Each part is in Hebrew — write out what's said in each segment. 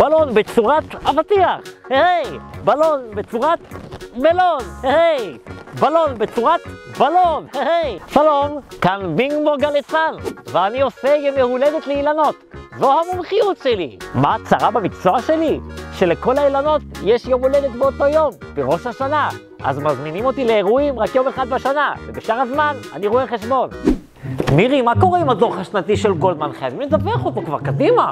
בלון בצורת אבטיח, היי, בלון בצורת מלון, היי, בלון בצורת בלון, היי. שלום, כאן בינגו גלי צה"ל, ואני עושה ימי הולדת לאילנות. זו המומחיות שלי. מה הצרה במקצוע שלי? שלכל האילנות יש יום הולדת באותו יום, בראש השנה. אז מזמינים אותי לאירועים רק יום אחד בשנה, ובשאר הזמן אני רואה חשבון. מירי, מה קורה עם הדוח השנתי של גולדמן? חייבים לדווח אותו כבר, קדימה.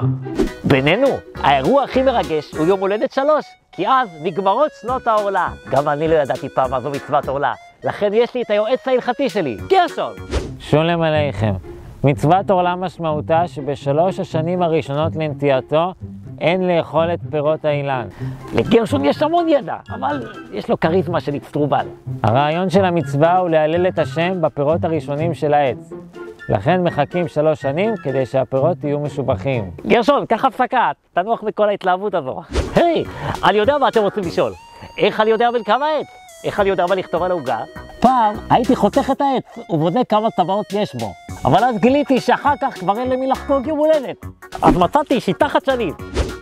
בינינו, האירוע הכי מרגש הוא יום הולדת 3, כי אז נגמרות שנות העורלה. גם אני לא ידעתי פעם מה זו מצוות עורלה, לכן יש לי את היועץ ההלכתי שלי, גרשון. שולם עליכם. מצוות עורלה משמעותה שבשלוש השנים הראשונות לנטייתו אין לאכול את פירות האילן. לגרשון יש המון ידע, אבל יש לו כריזמה של אצטרובל. הרעיון של המצווה הוא להלל את השם בפירות הראשונים של העץ. לכן מחכים 3 שנים כדי שהפירות יהיו משובחים. גרשון, קח הפסקה, תנוח מכל ההתלהבות הזו. היי, אני יודע מה אתם רוצים לשאול. איך אני יודע בין כמה עץ? איך אני יודע מה לכתוב על העוגה? פעם הייתי חותך את העץ ובודק כמה טבעות יש בו. אבל אז גיליתי שאחר כך כבר אין למי לחגוג יום הולדת. אז מצאתי שיטה חדשנית.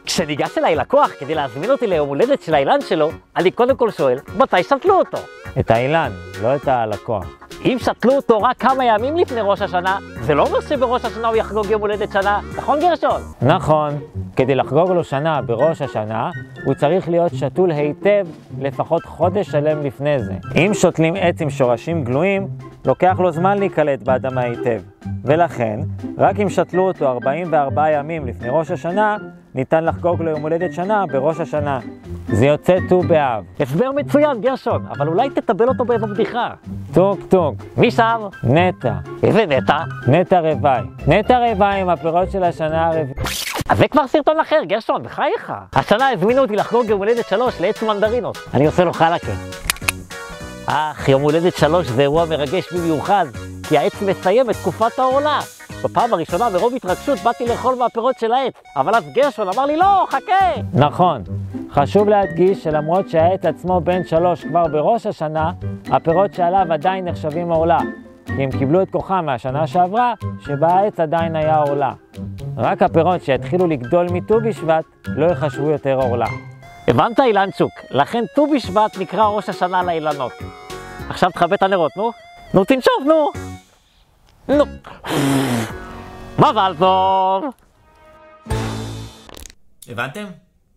כשניגש אליי לקוח כדי להזמין אותי ליום הולדת של האילן שלו, אני קודם כל שואל, מתי שתלו אותו? את האילן, לא את הלקוח. אם שתלו אותו רק כמה ימים לפני ראש השנה, זה לא אומר שבראש השנה הוא יחגוג יום הולדת שנה, נכון גרשון? נכון, כדי לחגוג לו שנה בראש השנה, הוא צריך להיות שתול היטב לפחות חודש שלם לפני זה. אם שותלים עץ עם שורשים גלויים, לוקח לו זמן להיקלט באדמה היטב. ולכן, רק אם שתלו אותו 44 ימים לפני ראש השנה, ניתן לחגוג לו יום הולדת שנה בראש השנה. זה יוצא ט"ו באב. הסבר מצוין גרשון, אבל אולי תטבל אותו באיזו בדיחה. טוק טוק. מי שר? נטע. איזה נטע? נטע רווי. נטע רווי עם הפירות של השנה הרביעית. אז זה כבר סרטון אחר, גרשון, בחייך. השנה הזמינו אותי לחגוג יום הולדת 3 לעץ מנדרינות. אני עושה לו חלקה. יום הולדת 3 זה אירוע מרגש במיוחד, כי העץ מסיים את תקופת העורלה. בפעם הראשונה מרוב התרגשות באתי לאכול מהפירות של העץ, אבל אז גרשון אמר לי לא, חכה. נכון. חשוב להדגיש שלמרות שהעץ עצמו בן 3 כבר בראש השנה, הפירות שעליו עדיין נחשבים עורלה, כי הם קיבלו את כוחם מהשנה שעברה, שבה העץ עדיין היה עורלה. רק הפירות שהתחילו לגדול מט"ו בשבט לא יחשבו יותר עורלה. הבנת אילנצ'וק, לכן ט"ו בשבט נקרא ראש השנה לאילנות. עכשיו תכבה את הנרות, נו. נו תנשוב, נו. נו. מזל טוב. הבנתם?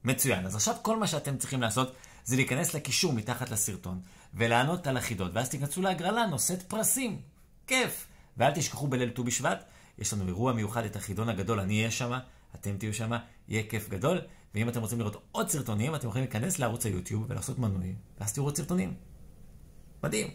מצוין. אז עכשיו כל מה שאתם צריכים לעשות זה להיכנס לקישור מתחת לסרטון ולענות על החידות, ואז תיכנסו להגרלה נושאת פרסים. כיף. ואל תשכחו בליל ט"ו בשבט, יש לנו אירוע מיוחד, את החידון הגדול, אני אהיה שמה, אתם תהיו שמה, יהיה כיף גדול. ואם אתם רוצים לראות עוד סרטונים, אתם יכולים להיכנס לערוץ היוטיוב ולעשות מנוי, ואז תראו עוד סרטונים. מדהים.